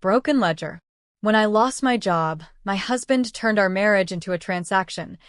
Broken ledger. When I lost my job, my husband turned our marriage into a transaction.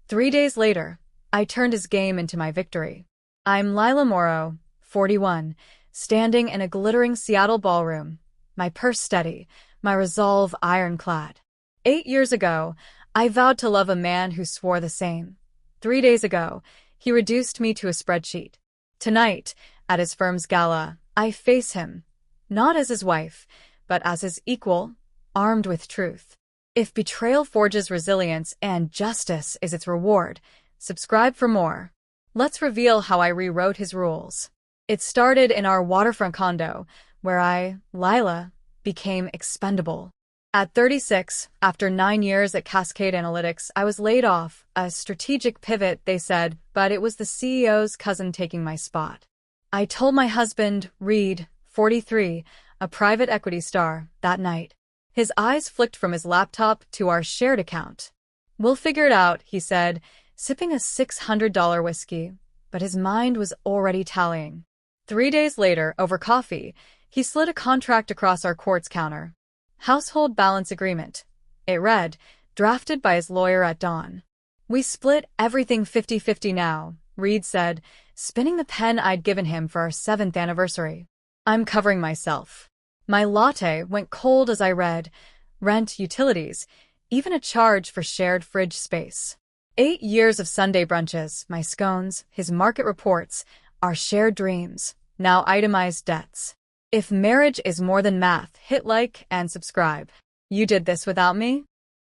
3 days later, I turned his game into my victory. I'm Lila Morrow, 41, standing in a glittering Seattle ballroom, my purse steady, my resolve ironclad. 8 years ago, I vowed to love a man who swore the same. 3 days ago, he reduced me to a spreadsheet. Tonight, at his firm's gala, I face him, not as his wife, but as his equal, armed with truth. If betrayal forges resilience and justice is its reward, subscribe for more. Let's reveal how I rewrote his rules. It started in our waterfront condo, where I, Lila, became expendable. At 36, after 9 years at Cascade Analytics, I was laid off. A strategic pivot, they said, but it was the CEO's cousin taking my spot. I told my husband, Reed, 43, a private equity star, that night. His eyes flicked from his laptop to our shared account. We'll figure it out, he said, sipping a $600 whiskey, but his mind was already tallying. 3 days later, over coffee, he slid a contract across our quartz counter. Household balance agreement. It read, drafted by his lawyer at dawn. We split everything 50-50 now, Reed said, spinning the pen I'd given him for our 7th anniversary. I'm covering myself. My latte went cold as I read, rent, utilities, even a charge for shared fridge space. 8 years of Sunday brunches, my scones, his market reports, our shared dreams, now itemized debts. If marriage is more than math, hit like and subscribe. You did this without me?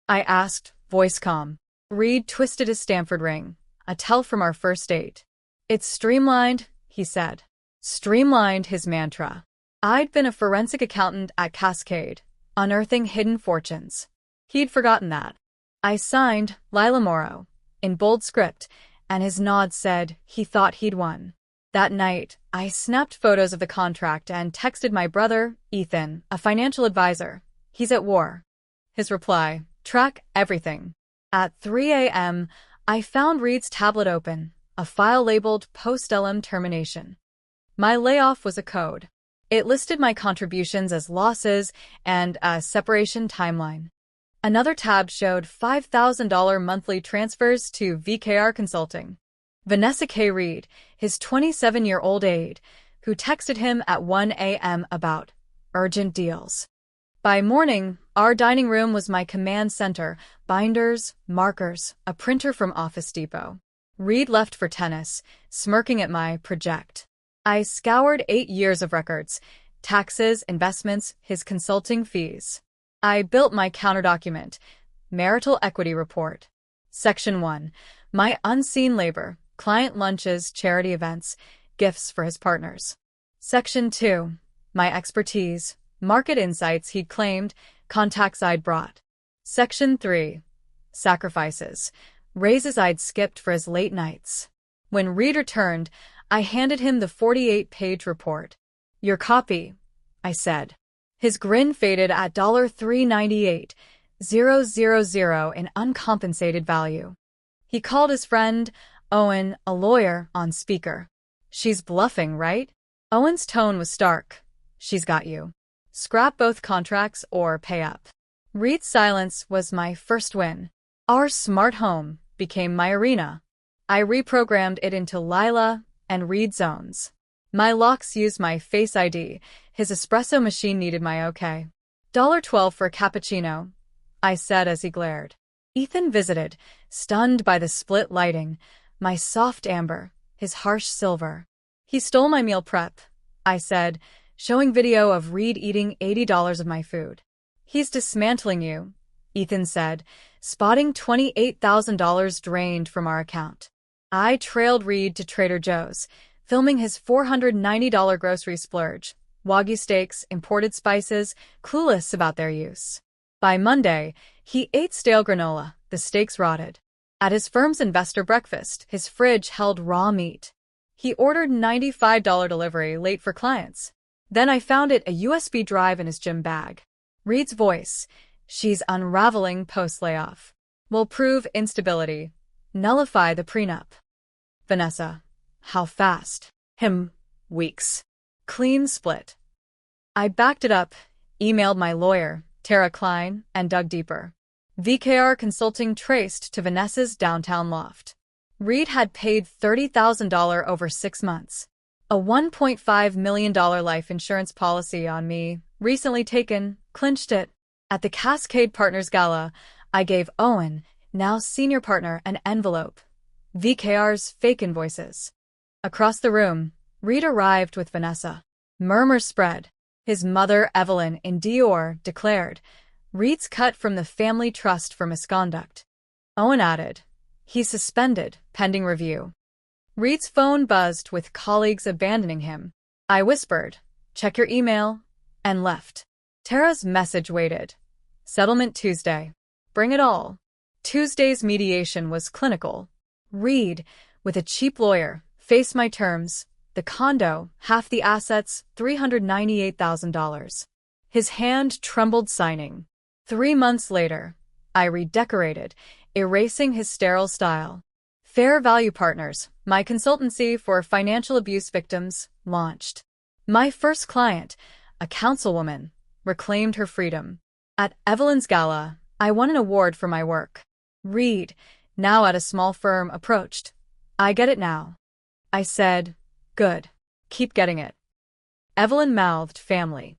I asked, voice calm. Reed twisted his Stanford ring, a tell from our first date. It's streamlined, he said. Streamlined, his mantra. I'd been a forensic accountant at Cascade, unearthing hidden fortunes. He'd forgotten that. I signed Lila Morrow in bold script, and his nod said he thought he'd won. That night, I snapped photos of the contract and texted my brother, Ethan, a financial advisor. He's at war. His reply, track everything. At 3 a.m., I found Reed's tablet open, a file labeled post-LM termination. My layoff was a code. It listed my contributions as losses and a separation timeline. Another tab showed $5,000 monthly transfers to VKR Consulting. Vanessa K. Reed, his 27-year-old aide, who texted him at 1 a.m. about urgent deals. By morning, our dining room was my command center, binders, markers, a printer from Office Depot. Reed left for tennis, smirking at my project. I scoured 8 years of records, taxes, investments, his consulting fees. I built my counterdocument, marital equity report. Section 1, my unseen labor, client lunches, charity events, gifts for his partners. Section 2, my expertise, market insights he'd claimed, contacts I'd brought. Section 3, sacrifices, raises I'd skipped for his late nights. When Reed returned, I handed him the 48-page report. Your copy, I said. His grin faded at $398,000 in uncompensated value. He called his friend, Owen, a lawyer, on speaker. She's bluffing, right? Owen's tone was stark. She's got you. Scrap both contracts or pay up. Reed's silence was my first win. Our smart home became my arena. I reprogrammed it into Lila and Reed zones. My locks used my Face ID. His espresso machine needed my OK. $12 for a cappuccino, I said as he glared. Ethan visited, stunned by the split lighting, my soft amber, his harsh silver. He stole my meal prep, I said, showing video of Reed eating $80 of my food. He's dismantling you, Ethan said, spotting $28,000 drained from our account. I trailed Reed to Trader Joe's, filming his $490 grocery splurge, Wagyu steaks, imported spices, clueless about their use. By Monday, he ate stale granola, the steaks rotted. At his firm's investor breakfast, his fridge held raw meat. He ordered $95 delivery late for clients. Then I found it a USB drive in his gym bag. Reed's voice, she's unraveling post-layoff. Will prove instability. Nullify the prenup. Vanessa, how fast? Weeks. Clean split. I backed it up, Emailed my lawyer, Tara Klein, and dug deeper. VKR Consulting traced to Vanessa's downtown loft. Reed had paid $30,000 over 6 months. A $1.5 million life insurance policy on me, recently taken, clinched it. At the Cascade Partners Gala, I gave Owen, now senior partner, an envelope. VKR's fake invoices. Across the room, Reed arrived with Vanessa. Murmurs spread. His mother, Evelyn, in Dior, declared, Reed's cut from the family trust for misconduct. Owen added, he's suspended, pending review. Reed's phone buzzed with colleagues abandoning him. I whispered, check your email, and left. Tara's message waited. Settlement Tuesday. Bring it all. Tuesday's mediation was clinical. Reed, with a cheap lawyer, faced my terms. The condo, half the assets, $398,000. His hand trembled signing. 3 months later, I redecorated, erasing his sterile style. Fair Value Partners, my consultancy for financial abuse victims, launched. My first client, a councilwoman, reclaimed her freedom. At Evelyn's gala, I won an award for my work. Reed, now at a small firm, approached. I get it now. I said, good. Keep getting it. Evelyn mouthed family.